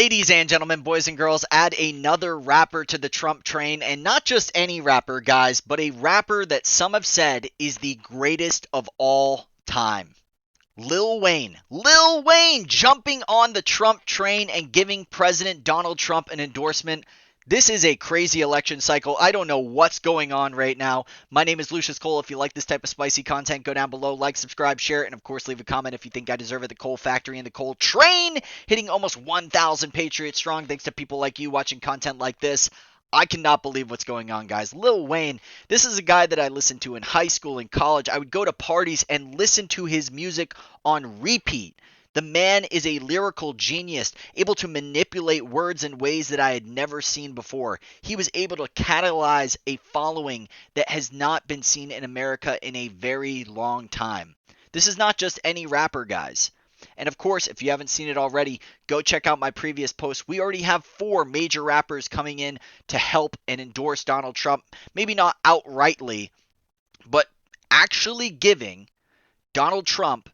Ladies and gentlemen, boys and girls, add another rapper to the Trump train, and not just any rapper, guys, but a rapper that some have said is the greatest of all time. Lil Wayne. Lil Wayne jumping on the Trump train and giving President Donald Trump an endorsement. This is a crazy election cycle. I don't know what's going on right now. My name is Lucius Cole. If you like this type of spicy content, go down below, like, subscribe, share it, and of course leave a comment if you think I deserve it. The Cole Factory and the Cole Train hitting almost 1,000 Patriots strong thanks to people like you watching content like this. I cannot believe what's going on, guys. Lil Wayne, this is a guy that I listened to in high school and college. I would go to parties and listen to his music on repeat. The man is a lyrical genius, able to manipulate words in ways that I had never seen before. He was able to catalyze a following that has not been seen in America in a very long time. This is not just any rapper, guys. And of course, if you haven't seen it already, go check out my previous post. We already have 4 major rappers coming in to help and endorse Donald Trump. Maybe not outrightly, but actually giving Donald Trump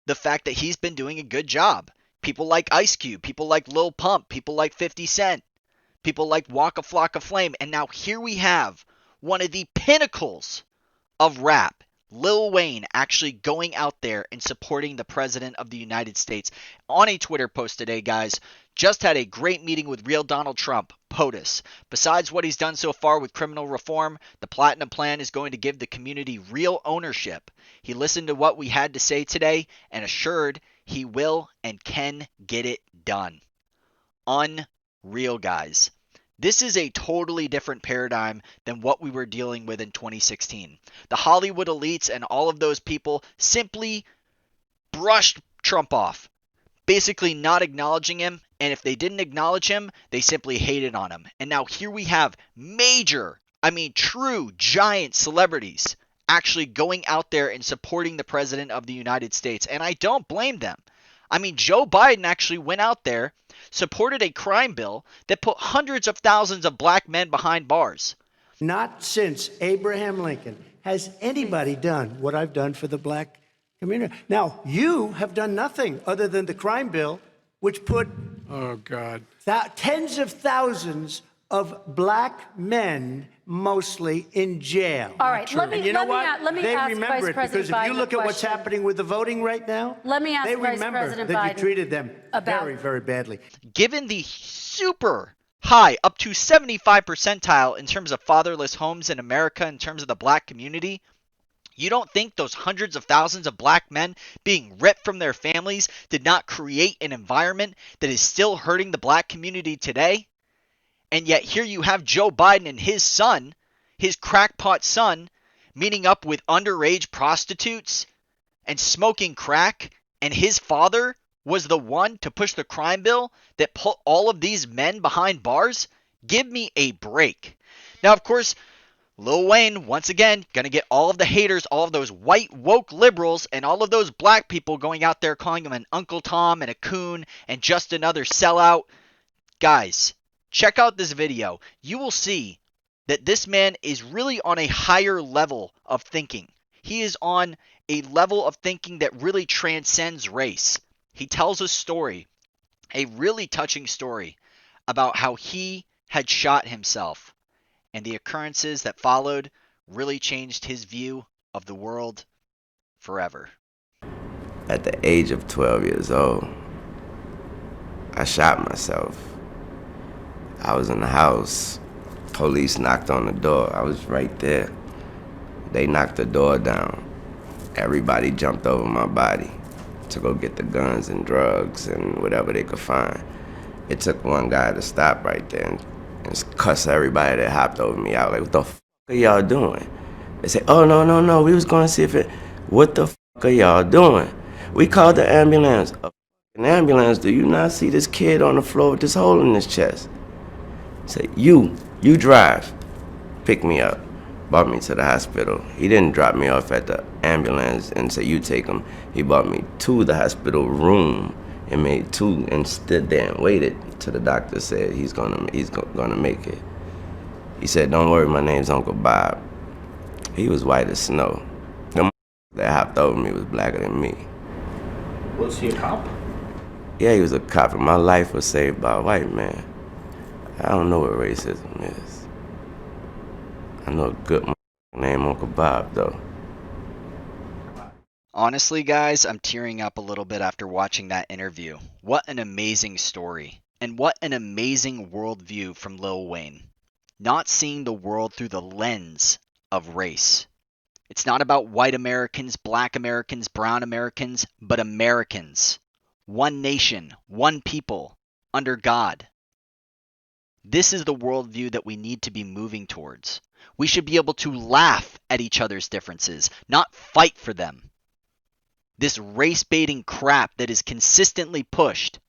the fact that he's been doing a good job. People like Ice Cube, people like Lil Pump, people like 50 Cent, people like Waka Flocka Flame. And now here we have one of the pinnacles of rap, Lil Wayne, actually going out there and supporting the President of the United States. On a Twitter post today, guys, just had a great meeting with real Donald Trump, POTUS. Besides what he's done so far with criminal reform, the Platinum Plan is going to give the community real ownership. He listened to what we had to say today and assured he will and can get it done. Unreal, guys. This is a totally different paradigm than what we were dealing with in 2016. The Hollywood elites and all of those people simply brushed Trump off, basically not acknowledging him, and if they didn't acknowledge him, they simply hated on him. And now here we have major, true giant celebrities actually going out there and supporting the President of the United States, and I don't blame them. Joe Biden actually went out there, supported a crime bill that put hundreds of thousands of black men behind bars. Not since Abraham Lincoln has anybody done what I've done for the black community. Now, you have done nothing other than the crime bill, which put tens of thousands of black men mostly in jail. All right, let me ask Vice President because if you look at what's happening with the voting right now, let me ask they Vice remember President that Biden you treated them about very, very badly. Given the super high, up to 75 percentile in terms of fatherless homes in America, in terms of the black community, you don't think those hundreds of thousands of black men being ripped from their families did not create an environment that is still hurting the black community today? And yet here you have Joe Biden and his son, his crackpot son, meeting up with underage prostitutes and smoking crack, and his father was the one to push the crime bill that put all of these men behind bars? Give me a break. Now, of course, Lil Wayne, once again, going to get all of the haters, all of those white woke liberals, and all of those black people going out there calling him an Uncle Tom and a coon and just another sellout. Guys, check out this video. You will see that this man is really on a higher level of thinking. He is on a level of thinking that really transcends race. He tells a story, a really touching story, about how he had shot himself, and the occurrences that followed really changed his view of the world forever. At the age of 12 years old, I shot myself. I was in the house. Police knocked on the door. I was right there. They knocked the door down. Everybody jumped over my body to go get the guns and drugs and whatever they could find. It took one guy to stop right there and cuss everybody that hopped over me out. Like, what the f*** are y'all doing? They said, oh, no, we was going to see if it, what the f*** are y'all doing? We called the ambulance. A f***ing ambulance, do you not see this kid on the floor with this hole in his chest? Say, you drive, pick me up, brought me to the hospital. He didn't drop me off at the ambulance and say, you take him. He brought me to the hospital room and made 2 and stood there and waited till the doctor said he's gonna make it. He said, don't worry, my name's Uncle Bob. He was white as snow. The that hopped over me was blacker than me. Was he a cop? Yeah, he was a cop, and my life was saved by a white man. I don't know what racism is. I know a good name Uncle Bob, though. Honestly, guys, I'm tearing up a little bit after watching that interview. What an amazing story. And what an amazing worldview from Lil Wayne. Not seeing the world through the lens of race. It's not about white Americans, black Americans, brown Americans, but Americans. One nation, one people, under God. This is the worldview that we need to be moving towards. We should be able to laugh at each other's differences, not fight for them. This race baiting crap that is consistently pushed.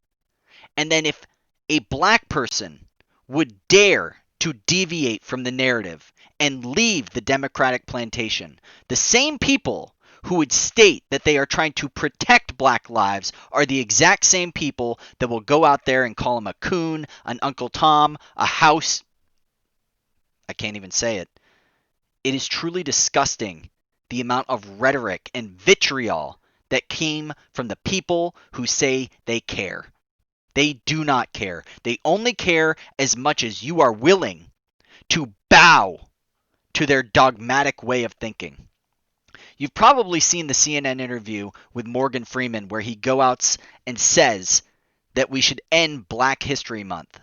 And then if a black person would dare to deviate from the narrative and leave the Democratic plantation, the same people who would state that they are trying to protect black lives are the exact same people that will go out there and call him a coon, an Uncle Tom, a house. I can't even say it. It is truly disgusting the amount of rhetoric and vitriol that came from the people who say they care. They do not care. They only care as much as you are willing to bow to their dogmatic way of thinking. You've probably seen the CNN interview with Morgan Freeman where he goes out and says that we should end Black History Month.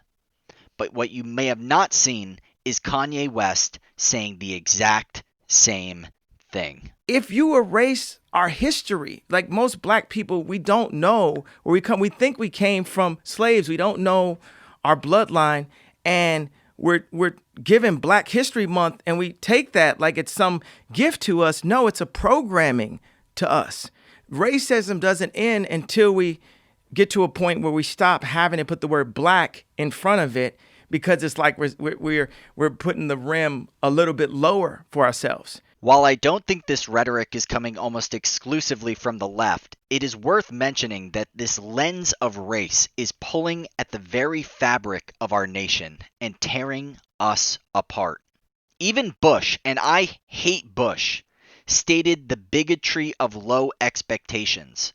But what you may have not seen is Kanye West saying the exact same thing. If you erase our history, like most black people, we don't know where we come. We think we came from slaves. We don't know our bloodline, and we're given Black History Month, and we take that like it's some gift to us. No, it's a programming to us. Racism doesn't end until we get to a point where we stop having to put the word black in front of it, because it's like we're putting the rim a little bit lower for ourselves. While I don't think this rhetoric is coming almost exclusively from the left, it is worth mentioning that this lens of race is pulling at the very fabric of our nation and tearing us apart. Even Bush, and I hate Bush, stated the bigotry of low expectations,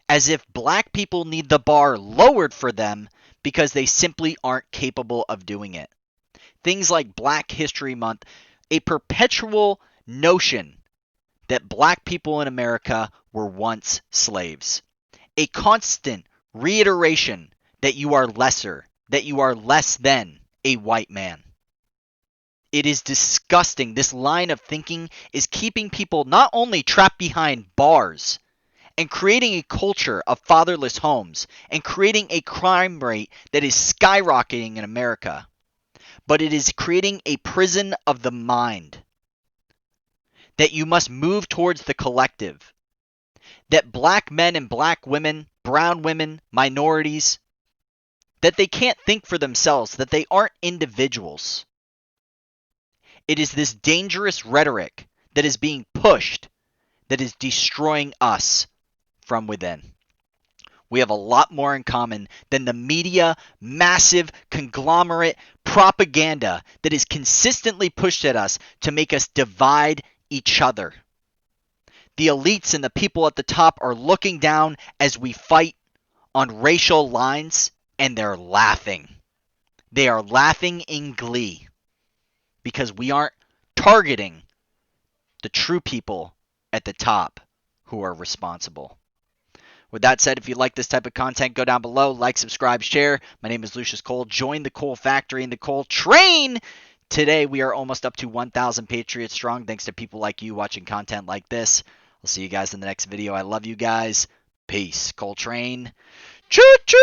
as if black people need the bar lowered for them because they simply aren't capable of doing it. Things like Black History Month, a perpetual notion that black people in America were once slaves. A constant reiteration that you are lesser, that you are less than a white man. It is disgusting. This line of thinking is keeping people not only trapped behind bars and creating a culture of fatherless homes and creating a crime rate that is skyrocketing in America, but it is creating a prison of the mind. That you must move towards the collective. That black men and black women, brown women, minorities, that they can't think for themselves, that they aren't individuals. It is this dangerous rhetoric that is being pushed that is destroying us from within. We have a lot more in common than the media, massive, conglomerate propaganda that is consistently pushed at us to make us divide each other. The elites and the people at the top are looking down as we fight on racial lines, and they're laughing. They are laughing in glee because we aren't targeting the true people at the top who are responsible. With that said, if you like this type of content, go down below, like, subscribe, share. My name is Lucius Cole. Join the Cole Factory and the Cole Train. Today, we are almost up to 1,000 Patriots strong, thanks to people like you watching content like this. I'll see you guys in the next video. I love you guys. Peace. Cole Train. Choo-choo!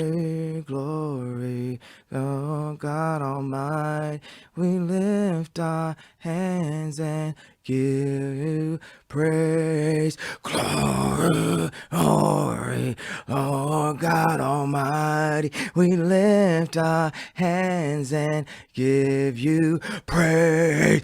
Glory, glory, oh God Almighty, we lift our hands and give you praise. Glory, glory, oh God Almighty, we lift our hands and give you praise.